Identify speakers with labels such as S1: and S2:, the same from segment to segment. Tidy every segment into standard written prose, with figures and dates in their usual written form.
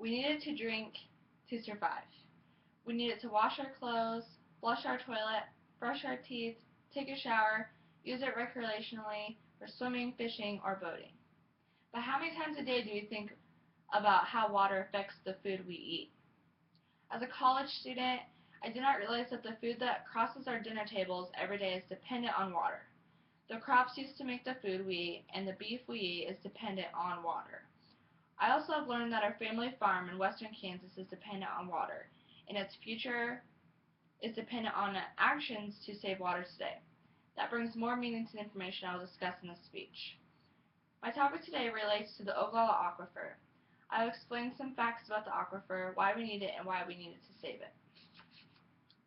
S1: We need it to drink to survive. We need it to wash our clothes, flush our toilet, brush our teeth, take a shower, use it recreationally for swimming, fishing, or boating. But how many times a day do we think about how water affects the food we eat? As a college student, I did not realize that the food that crosses our dinner tables every day is dependent on water. The crops used to make the food we eat and the beef we eat is dependent on water. I also have learned that our family farm in western Kansas is dependent on water, and its future is dependent on actions to save water today. That brings more meaning to the information I will discuss in this speech. My topic today relates to the Ogallala Aquifer. I will explain some facts about the aquifer, why we need it, and why we need it to save it.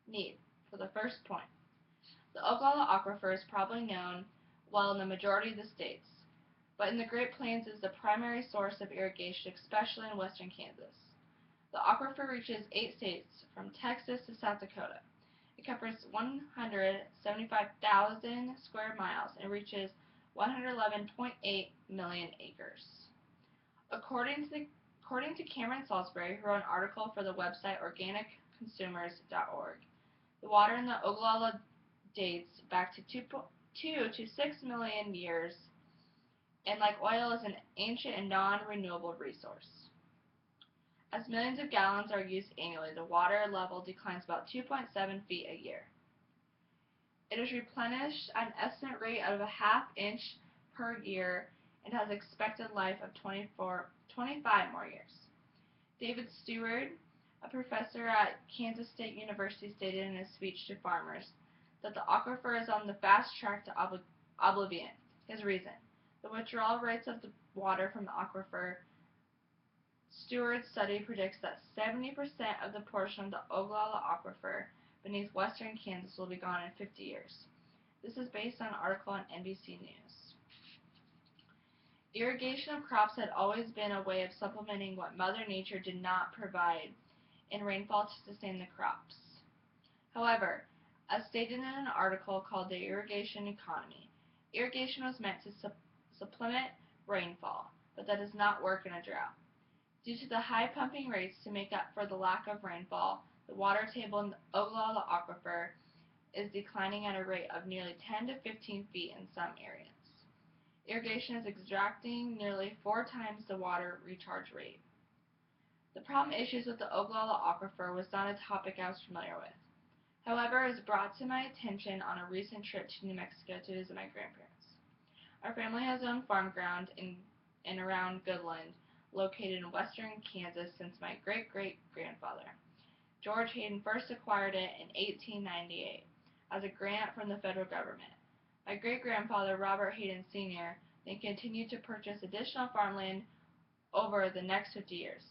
S1: Need. For the first point. The Ogallala Aquifer is probably known well in the majority of the states, but in the Great Plains is the primary source of irrigation, especially in western Kansas. The aquifer reaches 8 states, from Texas to South Dakota. It covers 175,000 square miles and reaches 111.8 million acres. According to Cameron Salisbury, who wrote an article for the website organicconsumers.org, the water in the Ogallala dates back to 2 to 6 million years, and like oil is an ancient and non-renewable resource. As millions of gallons are used annually, the water level declines about 2.7 feet a year. It is replenished at an estimate rate of a half inch per year and has expected life of 25 more years. David Stewart, a professor at Kansas State University, stated in a speech to farmers that the aquifer is on the fast track to oblivion. His reason: the withdrawal rates of the water from the aquifer. Stewart's study predicts that 70% of the portion of the Ogallala Aquifer beneath western Kansas will be gone in 50 years. This is based on an article on NBC News. Irrigation of crops had always been a way of supplementing what Mother Nature did not provide in rainfall to sustain the crops. However, as stated in an article called The Irrigation Economy, irrigation was meant to supplement rainfall, but that does not work in a drought. Due to the high pumping rates to make up for the lack of rainfall, the water table in the Ogallala Aquifer is declining at a rate of nearly 10 to 15 feet in some areas. Irrigation is extracting nearly 4 times the water recharge rate. The problem issues with the Ogallala Aquifer was not a topic I was familiar with. However, it was brought to my attention on a recent trip to New Mexico to visit my grandparents. Our family has owned farm ground in and around Goodland, located in western Kansas, since my great-great-grandfather, George Hayden, first acquired it in 1898 as a grant from the federal government. My great-grandfather, Robert Hayden Sr., then continued to purchase additional farmland over the next 50 years.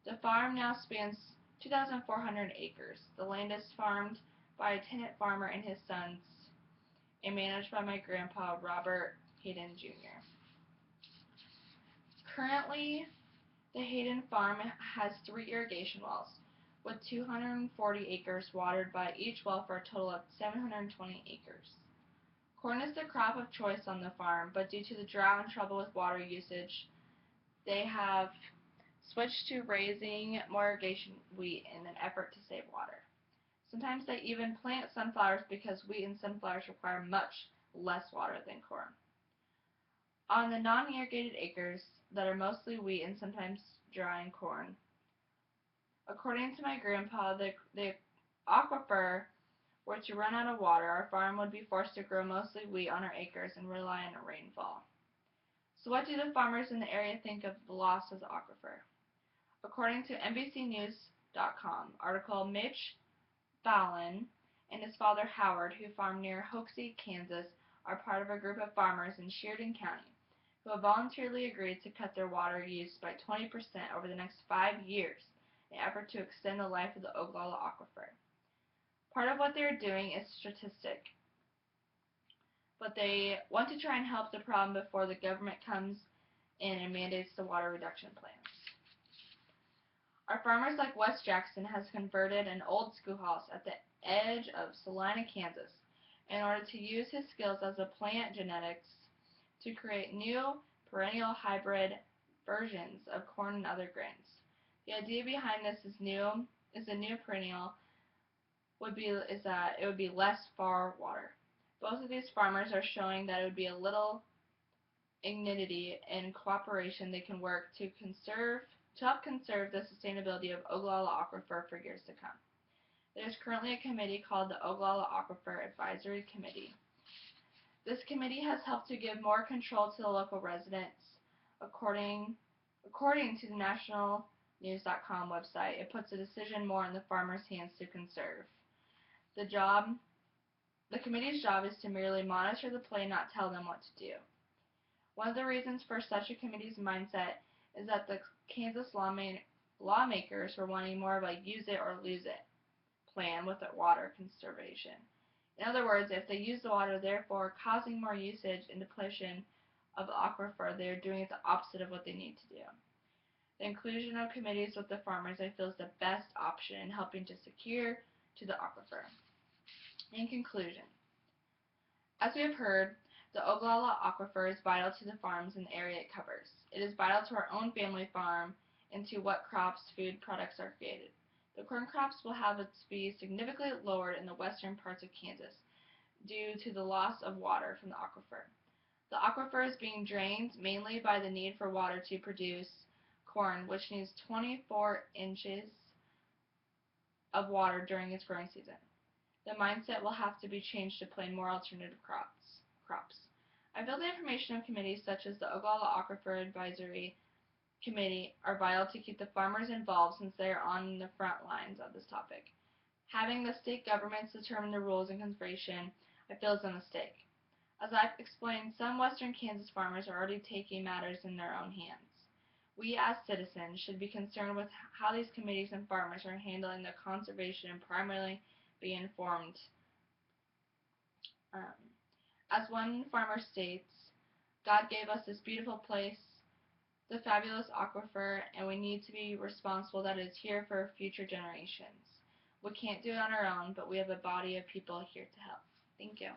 S1: The farm now spans 2,400 acres. The land is farmed by a tenant farmer and his sons and managed by my grandpa, Robert Hayden Jr. Currently, the Hayden farm has 3 irrigation wells, with 240 acres watered by each well for a total of 720 acres. Corn is the crop of choice on the farm, but due to the drought and trouble with water usage, they have switched to raising more irrigation wheat in an effort to save water. Sometimes they even plant sunflowers because wheat and sunflowers require much less water than corn. On the non-irrigated acres that are mostly wheat and sometimes drying corn, according to my grandpa, the aquifer were to run out of water, our farm would be forced to grow mostly wheat on our acres and rely on rainfall. So what do the farmers in the area think of the loss of the aquifer? According to NBCNews.com article, Mitch Fallon and his father Howard, who farm near Hoxie, Kansas, are part of a group of farmers in Sheridan County who have voluntarily agreed to cut their water use by 20% over the next 5 years in an effort to extend the life of the Ogallala Aquifer. Part of what they're doing is statistic, but they want to try and help the problem before the government comes in and mandates the water reduction plans. Our farmers like Wes Jackson has converted an old schoolhouse at the edge of Salina, Kansas, in order to use his skills as a plant genetics to create new perennial hybrid versions of corn and other grains. The idea behind this is a new perennial is that it would be less far water. Both of these farmers are showing that it would be a little ingenuity and cooperation they can work to help conserve the sustainability of Ogallala Aquifer for years to come. There is currently a committee called the Ogallala Aquifer Advisory Committee. This committee has helped to give more control to the local residents. According to the nationalnews.com website, it puts the decision more in the farmers' hands to conserve. The committee's job is to merely monitor the play, not tell them what to do. One of the reasons for such a committee's mindset is that the Kansas lawmakers were wanting more of a use it or lose it plan with their water conservation. In other words, if they use the water, therefore causing more usage and depletion of the aquifer, they are doing it the opposite of what they need to do. The inclusion of committees with the farmers, I feel, is the best option in helping to secure to the aquifer. In conclusion, as we have heard, the Ogallala Aquifer is vital to the farms and the area it covers. It is vital to our own family farm and to what crops, food products are created. The corn crops will have its speed significantly lowered in the western parts of Kansas due to the loss of water from the aquifer. The aquifer is being drained mainly by the need for water to produce corn, which needs 24 inches of water during its growing season. The mindset will have to be changed to plant more alternative crops. I feel the information of committees such as the Ogallala Aquifer Advisory Committee are vital to keep the farmers involved since they are on the front lines of this topic. Having the state governments determine the rules in conservation, I feel, is a mistake. As I've explained, some western Kansas farmers are already taking matters in their own hands. We as citizens should be concerned with how these committees and farmers are handling the conservation and primarily be informed. As one farmer states, God gave us this beautiful place, the fabulous aquifer, and we need to be responsible that it is here for future generations. We can't do it on our own, but we have a body of people here to help. Thank you.